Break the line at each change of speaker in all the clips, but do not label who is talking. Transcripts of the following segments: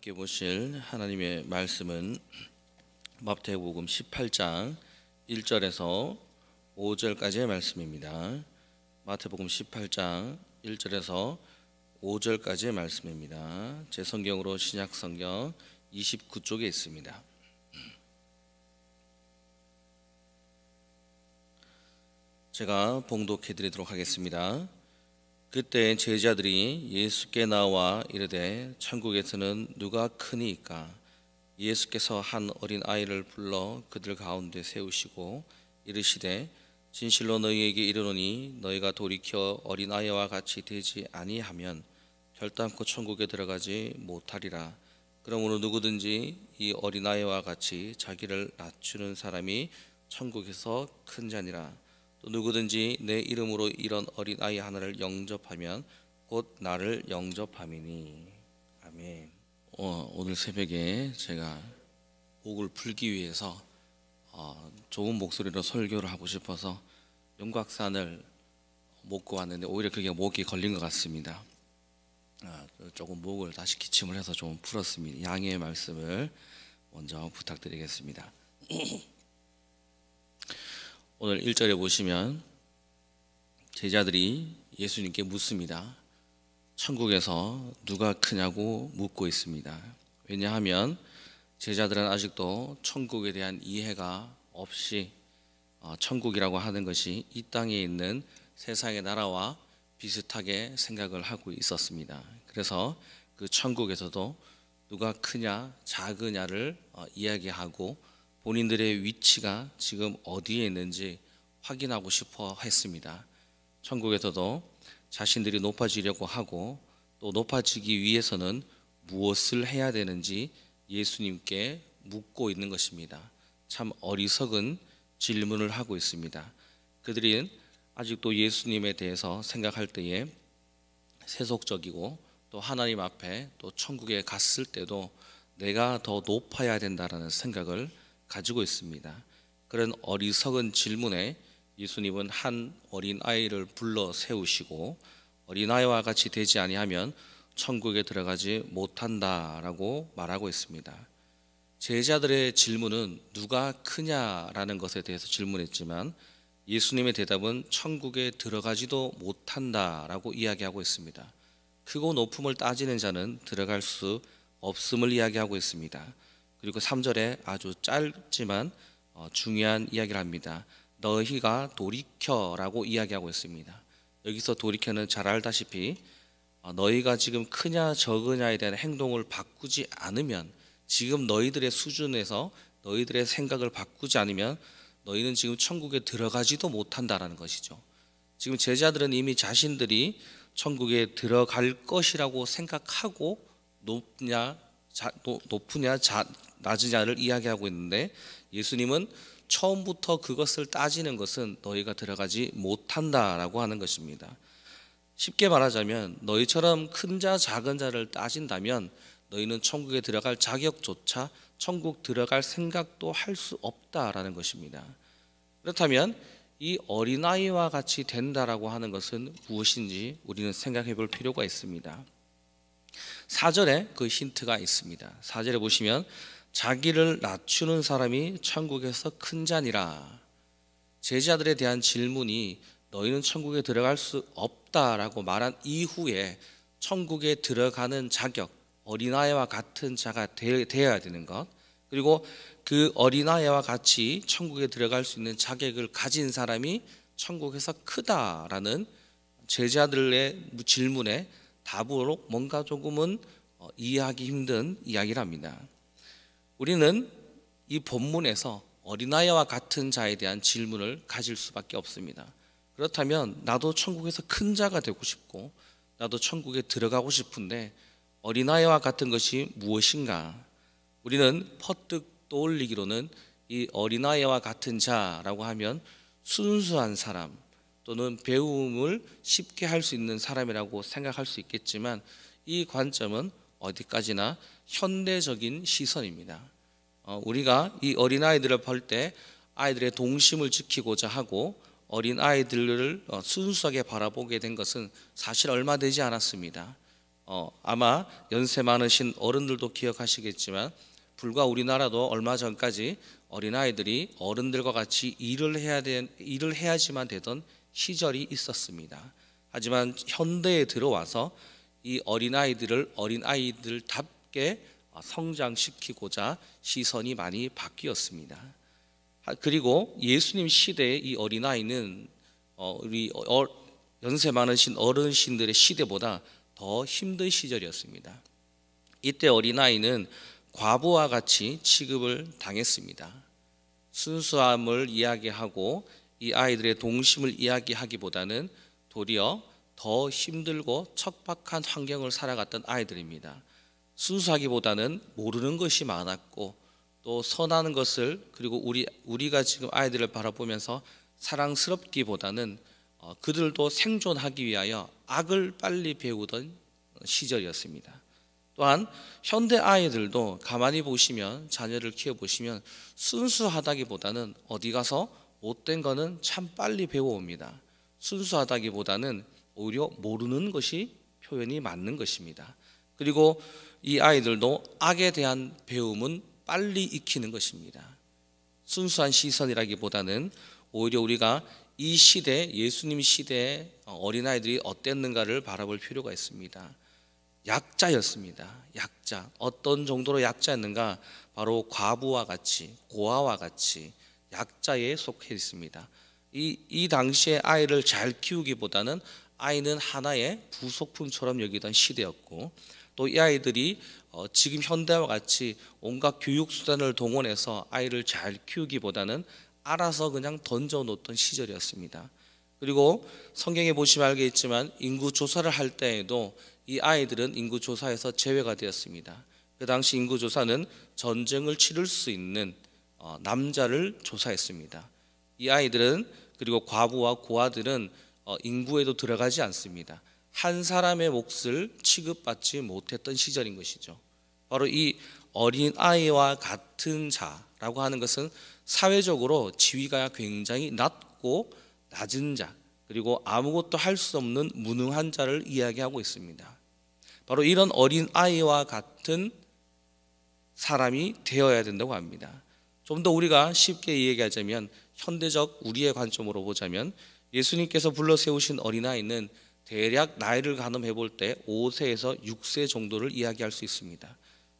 함께 보실 하나님의 말씀은 마태복음 18장 1절에서 5절까지의 말씀입니다. 마태복음 18장 1절에서 5절까지의 말씀입니다. 제 성경으로 신약성경 29쪽에 있습니다. 제가 봉독해 드리도록 하겠습니다. 그때 제자들이 예수께 나와 이르되 천국에서는 누가 크니이까? 예수께서 한 어린 아이를 불러 그들 가운데 세우시고 이르시되 진실로 너희에게 이르노니 너희가 돌이켜 어린 아이와 같이 되지 아니하면 결단코 천국에 들어가지 못하리라. 그러므로 누구든지 이 어린 아이와 같이 자기를 낮추는 사람이 천국에서 큰 자니라. 또 누구든지 내 이름으로 이런 어린 아이 하나를 영접하면 곧 나를 영접함이니. 아멘. 오늘 새벽에 제가 목을 풀기 위해서 좋은 목소리로 설교를 하고 싶어서 용곽산을 먹고 왔는데 오히려 그게 목이 걸린 것 같습니다. 조금 목을 다시 기침을 해서 좀 풀었습니다. 양해의 말씀을 먼저 부탁드리겠습니다. 오늘 1절에 보시면 제자들이 예수님께 묻습니다. 천국에서 누가 크냐고 묻고 있습니다. 왜냐하면 제자들은 아직도 천국에 대한 이해가 없이 천국이라고 하는 것이 이 땅에 있는 세상의 나라와 비슷하게 생각을 하고 있었습니다. 그래서 그 천국에서도 누가 크냐 작으냐를 이야기하고 본인들의 위치가 지금 어디에 있는지 확인하고 싶어 했습니다. 천국에서도 자신들이 높아지려고 하고 또 높아지기 위해서는 무엇을 해야 되는지 예수님께 묻고 있는 것입니다. 참 어리석은 질문을 하고 있습니다. 그들은 아직도 예수님에 대해서 생각할 때에 세속적이고 또 하나님 앞에 또 천국에 갔을 때도 내가 더 높아야 된다라는 생각을 가지고 있습니다. 그런 어리석은 질문에 예수님은 한 어린 아이를 불러 세우시고 어린 아이와 같이 되지 아니하면 천국에 들어가지 못한다라고 말하고 있습니다. 제자들의 질문은 누가 크냐라는 것에 대해서 질문했지만 예수님의 대답은 천국에 들어가지도 못한다라고 이야기하고 있습니다. 크고 높음을 따지는 자는 들어갈 수 없음을 이야기하고 있습니다. 그리고 3절에 아주 짧지만 중요한 이야기를 합니다. 너희가 돌이켜라고 이야기하고 있습니다. 여기서 돌이켜는 잘 알다시피 너희가 지금 크냐 적으냐에 대한 행동을 바꾸지 않으면, 지금 너희들의 수준에서 너희들의 생각을 바꾸지 않으면 너희는 지금 천국에 들어가지도 못한다라는 것이죠. 지금 제자들은 이미 자신들이 천국에 들어갈 것이라고 생각하고 높으냐 낮으냐를 이야기하고 있는데 예수님은 처음부터 그것을 따지는 것은 너희가 들어가지 못한다라고 하는 것입니다. 쉽게 말하자면 너희처럼 큰 자 작은 자를 따진다면 너희는 천국에 들어갈 자격조차 천국 들어갈 생각도 할 수 없다라는 것입니다. 그렇다면 이 어린아이와 같이 된다라고 하는 것은 무엇인지 우리는 생각해 볼 필요가 있습니다. 4절에 그 힌트가 있습니다. 4절에 보시면 자기를 낮추는 사람이 천국에서 큰 자니라. 제자들에 대한 질문이 너희는 천국에 들어갈 수 없다라고 말한 이후에 천국에 들어가는 자격, 어린아이와 같은 자가 되어야 되는 것, 그리고 그 어린아이와 같이 천국에 들어갈 수 있는 자격을 가진 사람이 천국에서 크다라는 제자들의 질문에 답으로 뭔가 조금은 이해하기 힘든 이야기를 합니다. 우리는 이 본문에서 어린아이와 같은 자에 대한 질문을 가질 수밖에 없습니다. 그렇다면 나도 천국에서 큰 자가 되고 싶고 나도 천국에 들어가고 싶은데 어린아이와 같은 것이 무엇인가? 우리는 퍼뜩 떠올리기로는 이 어린아이와 같은 자라고 하면 순수한 사람 또는 배움을 쉽게 할 수 있는 사람이라고 생각할 수 있겠지만 이 관점은 어디까지나 현대적인 시선입니다. 우리가 이 어린아이들을 볼 때 아이들의 동심을 지키고자 하고 어린아이들을 순수하게 바라보게 된 것은 사실 얼마 되지 않았습니다. 아마 연세 많으신 어른들도 기억하시겠지만 불과 우리나라도 얼마 전까지 어린아이들이 어른들과 같이 일을 해야지만 되던 시절이 있었습니다. 하지만 현대에 들어와서 이 어린아이들을 어린아이들답게 성장시키고자 시선이 많이 바뀌었습니다. 그리고 예수님 시대의 이 어린아이는 우리 연세 많으신 어르신들의 시대보다 더 힘든 시절이었습니다. 이때 어린아이는 과부와 같이 취급을 당했습니다. 순수함을 이야기하고 이 아이들의 동심을 이야기하기보다는 도리어 더 힘들고 척박한 환경을 살아갔던 아이들입니다. 순수하기보다는 모르는 것이 많았고 또 선한 것을, 그리고 우리가 지금 아이들을 바라보면서 사랑스럽기보다는 그들도 생존하기 위하여 악을 빨리 배우던 시절이었습니다. 또한 현대 아이들도 가만히 보시면, 자녀를 키워보시면 순수하다기보다는 어디 가서 못된 거는 참 빨리 배워옵니다. 순수하다기보다는 오히려 모르는 것이 표현이 맞는 것입니다. 그리고 이 아이들도 악에 대한 배움은 빨리 익히는 것입니다. 순수한 시선이라기보다는 오히려 우리가 이 시대, 예수님 시대의 어린아이들이 어땠는가를 바라볼 필요가 있습니다. 약자였습니다. 약자. 어떤 정도로 약자였는가? 바로 과부와 같이, 고아와 같이 약자에 속해 있습니다. 이 당시에 아이를 잘 키우기보다는 아이는 하나의 부속품처럼 여기던 시대였고, 또 이 아이들이 지금 현대와 같이 온갖 교육수단을 동원해서 아이를 잘 키우기보다는 알아서 그냥 던져놓던 시절이었습니다. 그리고 성경에 보시면 알겠지만 인구조사를 할 때에도 이 아이들은 인구조사에서 제외가 되었습니다. 그 당시 인구조사는 전쟁을 치를 수 있는 남자를 조사했습니다. 이 아이들은, 그리고 과부와 고아들은 인구에도 들어가지 않습니다. 한 사람의 몫을 취급받지 못했던 시절인 것이죠. 바로 이 어린아이와 같은 자라고 하는 것은 사회적으로 지위가 굉장히 낮은 자, 그리고 아무것도 할 수 없는 무능한 자를 이야기하고 있습니다. 바로 이런 어린아이와 같은 사람이 되어야 된다고 합니다. 좀 더 우리가 쉽게 이야기하자면, 현대적 우리의 관점으로 보자면 예수님께서 불러 세우신 어린아이는 대략 나이를 가늠해 볼 때 5세에서 6세 정도를 이야기할 수 있습니다.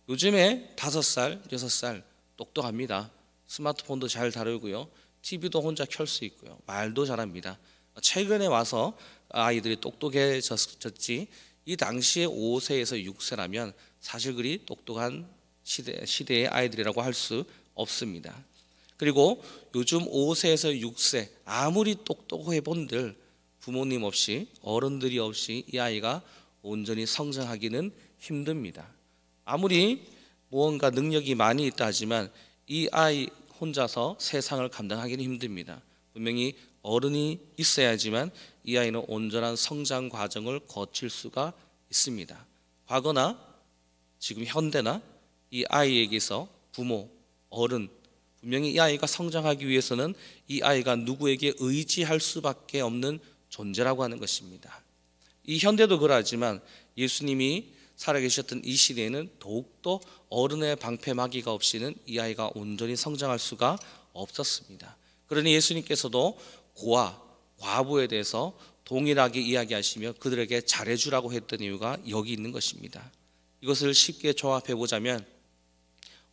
요즘에 5살, 6살 똑똑합니다. 스마트폰도 잘 다루고요, TV도 혼자 켤 수 있고요, 말도 잘합니다. 최근에 와서 아이들이 똑똑해졌지, 이 당시에 5세에서 6세라면 사실 그리 똑똑한 시대의 아이들이라고 할 수 없습니다. 그리고 요즘 5세에서 6세 아무리 똑똑해 본들 부모님 없이, 어른들이 없이 이 아이가 온전히 성장하기는 힘듭니다. 아무리 무언가 능력이 많이 있다 하지만 이 아이 혼자서 세상을 감당하기는 힘듭니다. 분명히 어른이 있어야지만 이 아이는 온전한 성장 과정을 거칠 수가 있습니다. 과거나 지금 현대나 이 아이에게서 부모, 어른, 분명히 이 아이가 성장하기 위해서는 이 아이가 누구에게 의지할 수밖에 없는 존재라고 하는 것입니다. 이 현대도 그러하지만 예수님이 살아계셨던 이 시대에는 더욱더 어른의 방패막이가 없이는 이 아이가 온전히 성장할 수가 없었습니다. 그러니 예수님께서도 고아, 과부에 대해서 동일하게 이야기하시며 그들에게 잘해주라고 했던 이유가 여기 있는 것입니다. 이것을 쉽게 조합해 보자면,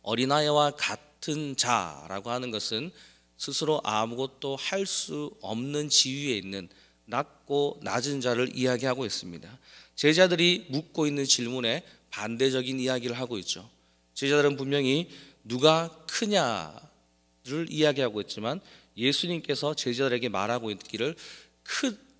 어린아이와 같은 자라고 하는 것은 스스로 아무것도 할 수 없는 지위에 있는 낮고 낮은 자를 이야기하고 있습니다. 제자들이 묻고 있는 질문에 반대적인 이야기를 하고 있죠. 제자들은 분명히 누가 크냐를 이야기하고 있지만 예수님께서 제자들에게 말하고 있기를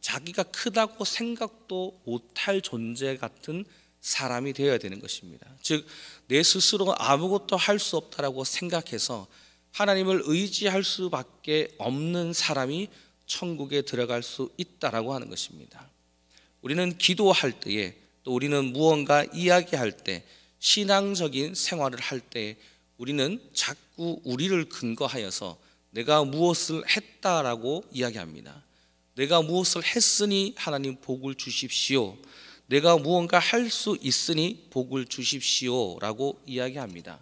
자기가 크다고 생각도 못할 존재 같은 사람이 되어야 되는 것입니다. 즉, 내 스스로가 아무것도 할 수 없다라고 생각해서 하나님을 의지할 수밖에 없는 사람이 천국에 들어갈 수 있다라고 하는 것입니다. 우리는 기도할 때에, 또 우리는 무언가 이야기할 때, 신앙적인 생활을 할 때 우리는 자꾸 우리를 근거하여서 내가 무엇을 했다라고 이야기합니다. 내가 무엇을 했으니 하나님 복을 주십시오. 내가 무언가 할 수 있으니 복을 주십시오라고 이야기합니다.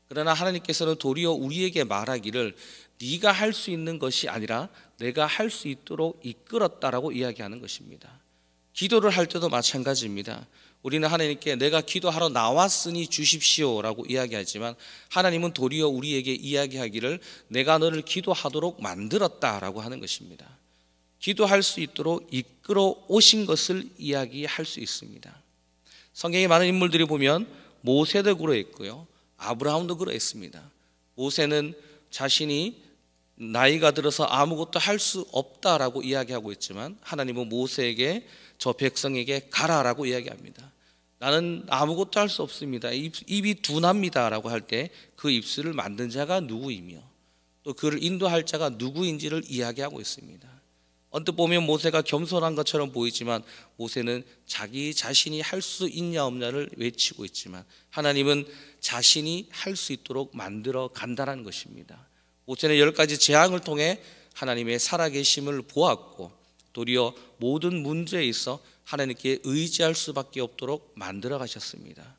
그러나 하나님께서는 도리어 우리에게 말하기를 네가 할 수 있는 것이 아니라 내가 할 수 있도록 이끌었다라고 이야기하는 것입니다. 기도를 할 때도 마찬가지입니다. 우리는 하나님께 내가 기도하러 나왔으니 주십시오라고 이야기하지만 하나님은 도리어 우리에게 이야기하기를 내가 너를 기도하도록 만들었다라고 하는 것입니다. 기도할 수 있도록 이끌어 오신 것을 이야기할 수 있습니다. 성경에 많은 인물들이 보면 모세도 그러했고요, 아브라함도 그러했습니다. 모세는 자신이 나이가 들어서 아무것도 할 수 없다라고 이야기하고 있지만 하나님은 모세에게 저 백성에게 가라라고 이야기합니다. 나는 아무것도 할 수 없습니다. 입이 둔합니다라고 할 때 그 입술을 만든 자가 누구이며 또 그를 인도할 자가 누구인지를 이야기하고 있습니다. 언뜻 보면 모세가 겸손한 것처럼 보이지만 모세는 자기 자신이 할 수 있냐 없냐를 외치고 있지만 하나님은 자신이 할 수 있도록 만들어 간다는 것입니다. 모세는 10가지 재앙을 통해 하나님의 살아계심을 보았고 도리어 모든 문제에 있어 하나님께 의지할 수밖에 없도록 만들어 가셨습니다.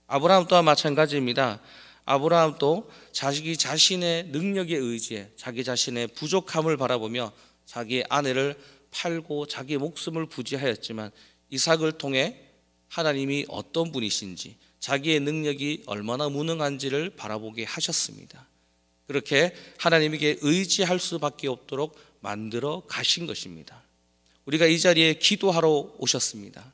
아브라함 또한 마찬가지입니다. 아브라함도 자기 자신의 능력에 의지해 자기 자신의 부족함을 바라보며 자기의 아내를 팔고 자기 목숨을 부지하였지만 이삭을 통해 하나님이 어떤 분이신지 자기의 능력이 얼마나 무능한지를 바라보게 하셨습니다. 그렇게 하나님에게 의지할 수밖에 없도록 만들어 가신 것입니다. 우리가 이 자리에 기도하러 오셨습니다.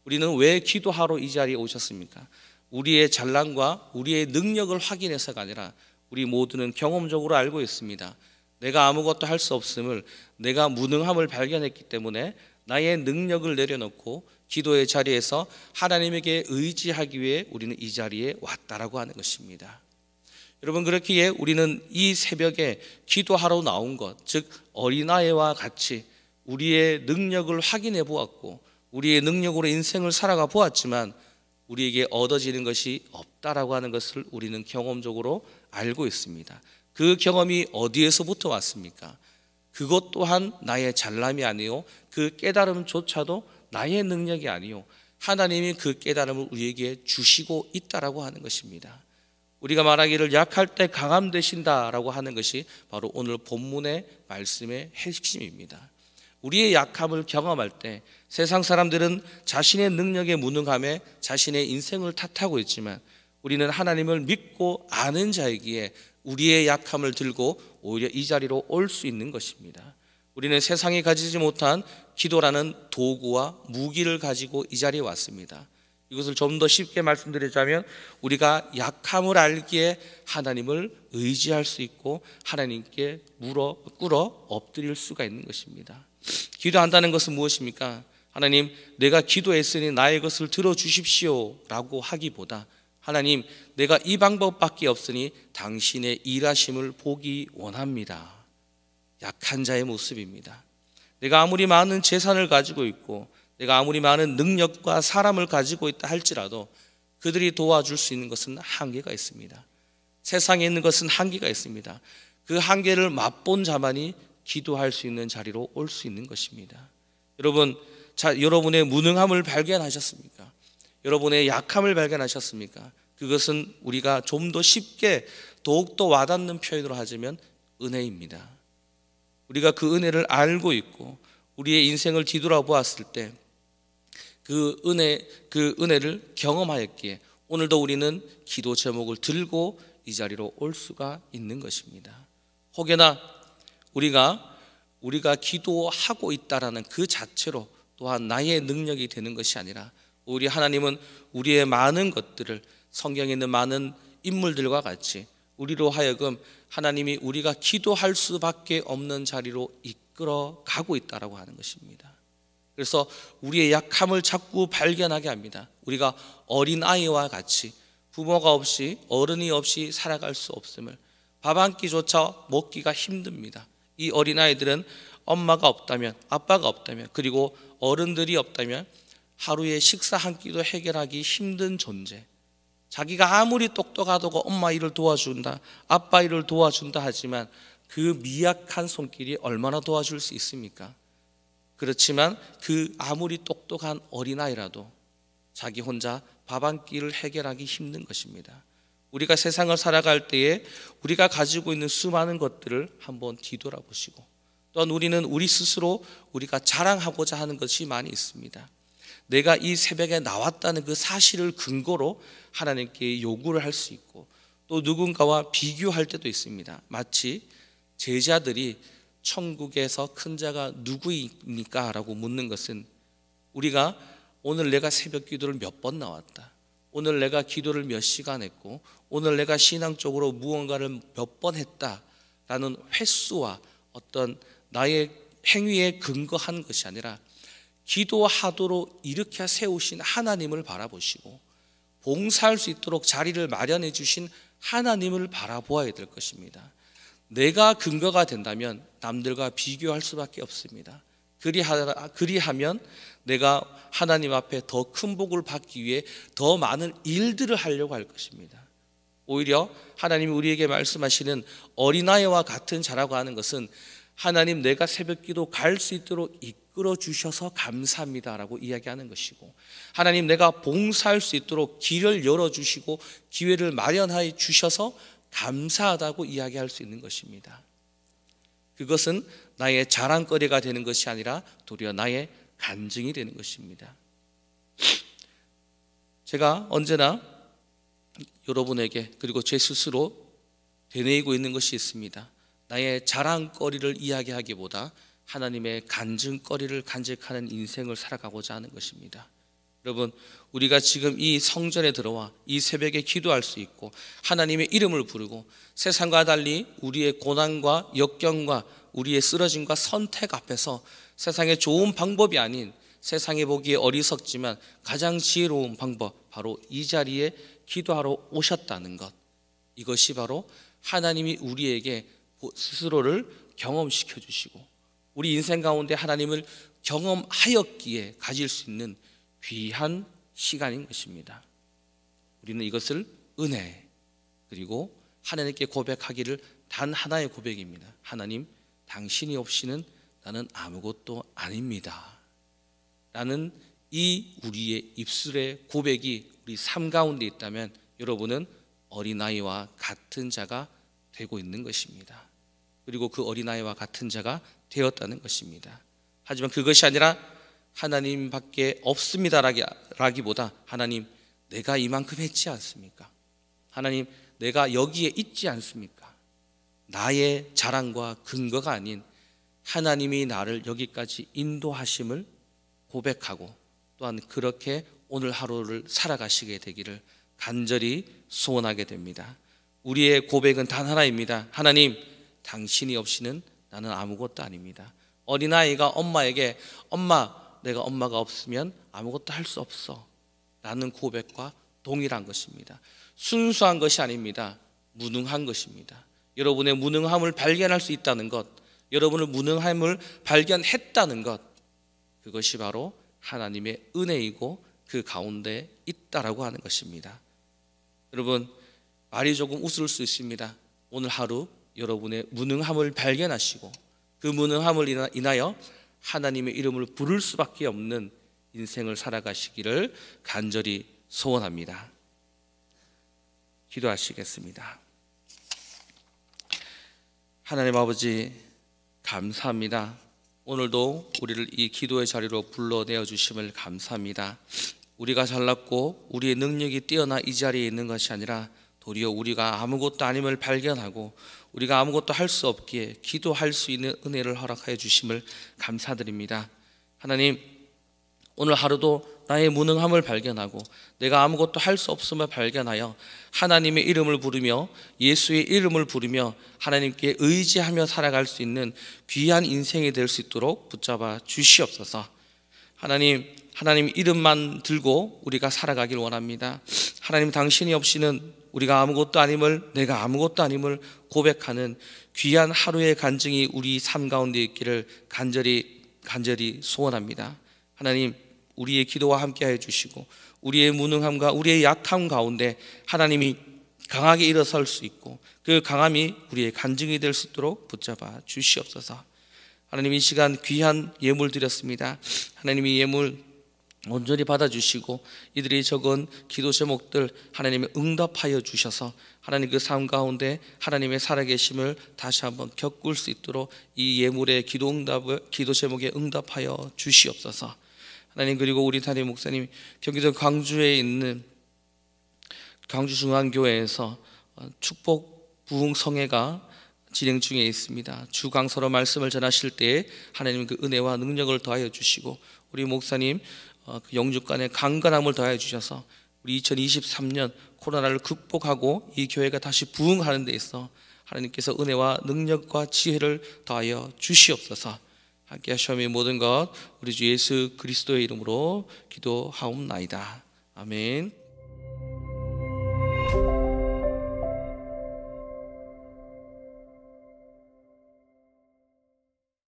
우리는 왜 기도하러 이 자리에 오셨습니까? 우리의 잘난과 우리의 능력을 확인해서가 아니라 우리 모두는 경험적으로 알고 있습니다. 내가 아무것도 할 수 없음을, 내가 무능함을 발견했기 때문에 나의 능력을 내려놓고 기도의 자리에서 하나님에게 의지하기 위해 우리는 이 자리에 왔다라고 하는 것입니다. 여러분, 그렇기에 우리는 이 새벽에 기도하러 나온 것, 즉 어린아이와 같이 우리의 능력을 확인해 보았고 우리의 능력으로 인생을 살아가 보았지만 우리에게 얻어지는 것이 없다라고 하는 것을 우리는 경험적으로 알고 있습니다. 그 경험이 어디에서부터 왔습니까? 그것 또한 나의 잘남이 아니요, 그 깨달음조차도 나의 능력이 아니요, 하나님이 그 깨달음을 우리에게 주시고 있다라고 하는 것입니다. 우리가 말하기를 약할 때 강함 되신다라고 하는 것이 바로 오늘 본문의 말씀의 핵심입니다. 우리의 약함을 경험할 때 세상 사람들은 자신의 능력의 무능함에 자신의 인생을 탓하고 있지만 우리는 하나님을 믿고 아는 자이기에 우리의 약함을 들고 오히려 이 자리로 올 수 있는 것입니다. 우리는 세상이 가지지 못한 기도라는 도구와 무기를 가지고 이 자리에 왔습니다. 이것을 좀 더 쉽게 말씀드리자면 우리가 약함을 알기에 하나님을 의지할 수 있고 하나님께 꿇어 엎드릴 수가 있는 것입니다. 기도한다는 것은 무엇입니까? 하나님, 내가 기도했으니 나의 것을 들어주십시오 라고 하기보다 하나님, 내가 이 방법밖에 없으니 당신의 일하심을 보기 원합니다. 약한 자의 모습입니다. 내가 아무리 많은 재산을 가지고 있고 내가 아무리 많은 능력과 사람을 가지고 있다 할지라도 그들이 도와줄 수 있는 것은 한계가 있습니다. 세상에 있는 것은 한계가 있습니다. 그 한계를 맛본 자만이 기도할 수 있는 자리로 올 수 있는 것입니다. 여러분, 여러분의 무능함을 발견하셨습니까? 여러분의 약함을 발견하셨습니까? 그것은 우리가 좀 더 쉽게 더욱더 와닿는 표현으로 하자면 은혜입니다. 우리가 그 은혜를 알고 있고 우리의 인생을 뒤돌아보았을 때 그 은혜를 경험하였기에 오늘도 우리는 기도 제목을 들고 이 자리로 올 수가 있는 것입니다. 혹여나 우리가 기도하고 있다라는 그 자체로 또한 나의 능력이 되는 것이 아니라 우리 하나님은 우리의 많은 것들을 성경에 있는 많은 인물들과 같이 우리로 하여금 하나님이 우리가 기도할 수밖에 없는 자리로 이끌어 가고 있다라고 하는 것입니다. 그래서 우리의 약함을 자꾸 발견하게 합니다. 우리가 어린아이와 같이 부모가 없이 어른이 없이 살아갈 수 없음을, 밥 한 끼조차 먹기가 힘듭니다. 이 어린아이들은 엄마가 없다면, 아빠가 없다면, 그리고 어른들이 없다면 하루에 식사 한 끼도 해결하기 힘든 존재. 자기가 아무리 똑똑하다고 엄마 일을 도와준다, 아빠 일을 도와준다 하지만 그 미약한 손길이 얼마나 도와줄 수 있습니까? 그렇지만 그 아무리 똑똑한 어린아이라도 자기 혼자 밥 한 끼를 해결하기 힘든 것입니다. 우리가 세상을 살아갈 때에 우리가 가지고 있는 수많은 것들을 한번 뒤돌아보시고, 또한 우리는 우리 스스로 우리가 자랑하고자 하는 것이 많이 있습니다. 내가 이 새벽에 나왔다는 그 사실을 근거로 하나님께 요구를 할 수 있고, 또 누군가와 비교할 때도 있습니다. 마치 제자들이 천국에서 큰 자가 누구입니까? 라고 묻는 것은, 우리가 오늘 내가 새벽 기도를 몇 번 나왔다, 오늘 내가 기도를 몇 시간 했고, 오늘 내가 신앙적으로 무언가를 몇 번 했다라는 횟수와 어떤 나의 행위에 근거한 것이 아니라 기도하도록 일으켜 세우신 하나님을 바라보시고, 봉사할 수 있도록 자리를 마련해 주신 하나님을 바라보아야 될 것입니다. 내가 근거가 된다면 남들과 비교할 수밖에 없습니다. 그리하면 내가 하나님 앞에 더 큰 복을 받기 위해 더 많은 일들을 하려고 할 것입니다. 오히려 하나님이 우리에게 말씀하시는 어린아이와 같은 자라고 하는 것은, 하나님 내가 새벽기도 갈 수 있도록 이끌어 주셔서 감사합니다라고 이야기하는 것이고, 하나님 내가 봉사할 수 있도록 길을 열어주시고 기회를 마련하여 주셔서 감사하다고 이야기할 수 있는 것입니다. 그것은 나의 자랑거리가 되는 것이 아니라 도리어 나의 간증이 되는 것입니다. 제가 언제나 여러분에게, 그리고 제 스스로 되뇌이고 있는 것이 있습니다. 나의 자랑거리를 이야기하기보다 하나님의 간증거리를 간직하는 인생을 살아가고자 하는 것입니다. 여러분, 우리가 지금 이 성전에 들어와 이 새벽에 기도할 수 있고 하나님의 이름을 부르고, 세상과 달리 우리의 고난과 역경과 우리의 쓰러짐과 선택 앞에서 세상의 좋은 방법이 아닌, 세상에 보기에 어리석지만 가장 지혜로운 방법, 바로 이 자리에 기도하러 오셨다는 것, 이것이 바로 하나님이 우리에게 스스로를 경험시켜 주시고 우리 인생 가운데 하나님을 경험하였기에 가질 수 있는 귀한 시간인 것입니다. 우리는 이것을 은혜, 그리고 하나님께 고백하기를 단 하나의 고백입니다. 하나님, 당신이 없이는 나는 아무것도 아닙니다 라는 이 우리의 입술의 고백이 우리 삶 가운데 있다면, 여러분은 어린아이와 같은 자가 되고 있는 것입니다. 그리고 그 어린아이와 같은 자가 되었다는 것입니다. 하지만 그것이 아니라 하나님밖에 없습니다라기보다, 하나님 내가 이만큼 했지 않습니까? 하나님 내가 여기에 있지 않습니까? 나의 자랑과 근거가 아닌 하나님이 나를 여기까지 인도하심을 고백하고, 또한 그렇게 오늘 하루를 살아가시게 되기를 간절히 소원하게 됩니다. 우리의 고백은 단 하나입니다. 하나님, 당신이 없이는 나는 아무것도 아닙니다. 어린아이가 엄마에게, 엄마, 내가 엄마가 없으면 아무것도 할 수 없어 라는 고백과 동일한 것입니다. 순수한 것이 아닙니다. 무능한 것입니다. 여러분의 무능함을 발견할 수 있다는 것, 여러분의 무능함을 발견했다는 것, 그것이 바로 하나님의 은혜이고 그 가운데 있다라고 하는 것입니다. 여러분, 말이 조금 웃을 수 있습니다. 오늘 하루 여러분의 무능함을 발견하시고 그 무능함을 인하여 하나님의 이름을 부를 수밖에 없는 인생을 살아가시기를 간절히 소원합니다. 기도하시겠습니다. 하나님 아버지, 감사합니다. 오늘도 우리를 이 기도의 자리로 불러내어 주심을 감사합니다. 우리가 잘났고 우리의 능력이 뛰어나 이 자리에 있는 것이 아니라 도리어 우리가 아무것도 아님을 발견하고 우리가 아무것도 할 수 없기에 기도할 수 있는 은혜를 허락하여 주심을 감사드립니다. 하나님, 오늘 하루도 나의 무능함을 발견하고 내가 아무것도 할 수 없음을 발견하여 하나님의 이름을 부르며 예수의 이름을 부르며 하나님께 의지하며 살아갈 수 있는 귀한 인생이 될 수 있도록 붙잡아 주시옵소서. 하나님 이름만 들고 우리가 살아가길 원합니다. 하나님, 당신이 없이는 우리가 아무것도 아님을, 내가 아무것도 아님을 고백하는 귀한 하루의 간증이 우리 삶 가운데 있기를 간절히 소원합니다. 하나님, 우리의 기도와 함께해 주시고 우리의 무능함과 우리의 약함 가운데 하나님이 강하게 일어설 수 있고 그 강함이 우리의 간증이 될 수 있도록 붙잡아 주시옵소서. 하나님 이 시간 귀한 예물 드렸습니다. 하나님 이 예물 온전히 받아주시고 이들이 적은 기도 제목들 하나님이 응답하여 주셔서 하나님 그 삶 가운데 하나님의 살아계심을 다시 한번 겪을 수 있도록 이 예물의 기도 제목에 응답하여 주시옵소서. 하나님, 그리고 우리 담임 목사님 경기도 광주에 있는 광주중앙교회에서 축복 부흥성회가 진행 중에 있습니다. 주 강서로 말씀을 전하실 때 하나님 그 은혜와 능력을 더하여 주시고 우리 목사님 그 영육간의 강건함을 더하여 주셔서 우리 2023년 코로나를 극복하고 이 교회가 다시 부흥하는 데 있어 하나님께서 은혜와 능력과 지혜를 더하여 주시옵소서. 함께 하시오며 모든 것 우리 주 예수 그리스도의 이름으로 기도하옵나이다. 아멘.